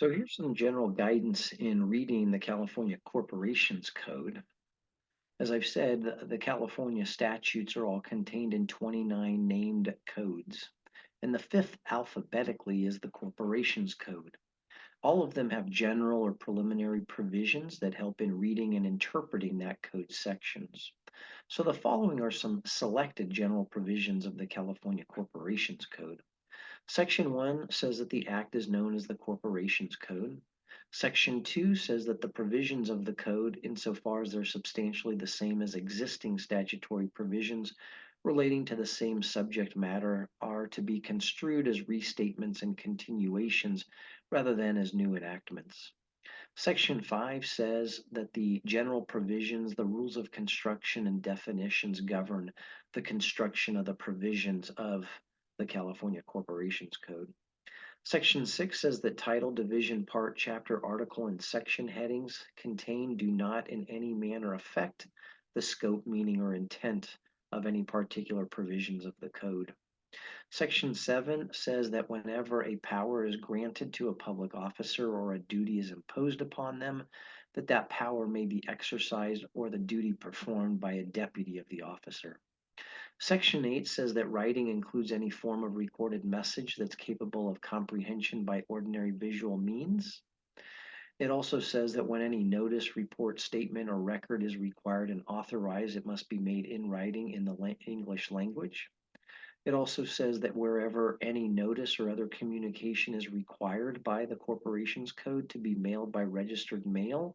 So here's some general guidance in reading the California Corporations Code. As I've said, the California statutes are all contained in 29 named codes. And the fifth alphabetically is the Corporations Code. All of them have general or preliminary provisions that help in reading and interpreting that code sections. So the following are some selected general provisions of the California Corporations Code. Section 1 says that the act is known as the Corporations Code. Section 2 says that the provisions of the code, insofar as they're substantially the same as existing statutory provisions relating to the same subject matter, are to be construed as restatements and continuations rather than as new enactments. Section 5 says that the general provisions, the rules of construction, and definitions govern the construction of the provisions of the California Corporations Code. Section 6 says that title, division, part, chapter, article, and section headings contained do not in any manner affect the scope, meaning, or intent of any particular provisions of the code. Section 7 says that whenever a power is granted to a public officer or a duty is imposed upon them, that power may be exercised or the duty performed by a deputy of the officer. Section 8 says that writing includes any form of recorded message that's capable of comprehension by ordinary visual means. It also says that when any notice, report, statement, or record is required and authorized, it must be made in writing in the English language. It also says that wherever any notice or other communication is required by the corporation's code to be mailed by registered mail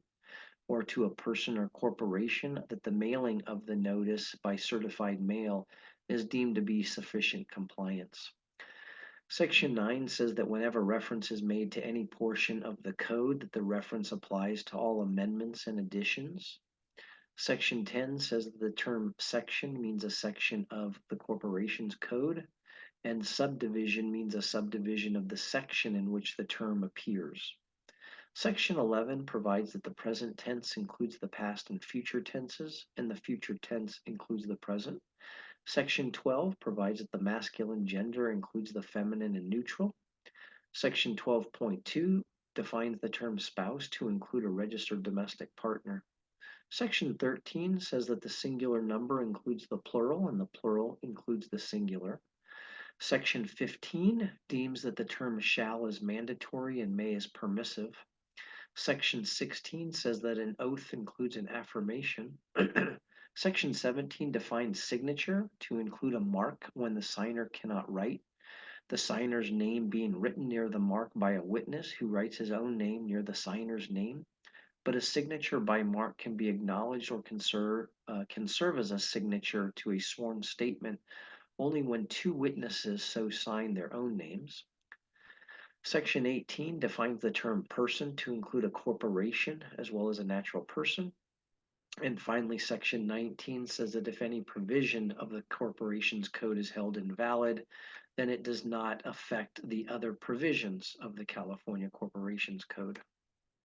or to a person or corporation, that the mailing of the notice by certified mail is deemed to be sufficient compliance. Section 9 says that whenever reference is made to any portion of the code, that the reference applies to all amendments and additions. Section 10 says that the term section means a section of the corporation's code, and subdivision means a subdivision of the section in which the term appears. Section 11 provides that the present tense includes the past and future tenses, and the future tense includes the present. Section 12 provides that the masculine gender includes the feminine and neutral. Section 12.2 defines the term spouse to include a registered domestic partner. Section 13 says that the singular number includes the plural and the plural includes the singular. Section 15 deems that the term shall is mandatory and may is permissive. Section 16 says that an oath includes an affirmation. Section 17 defines signature to include a mark when the signer cannot write, the signer's name being written near the mark by a witness who writes his own name near the signer's name. But a signature by mark can be acknowledged or can serve as a signature to a sworn statement only when two witnesses so sign their own names. Section 18 defines the term person to include a corporation as well as a natural person. And finally, Section 19 says that if any provision of the corporation's code is held invalid, then it does not affect the other provisions of the California Corporations Code.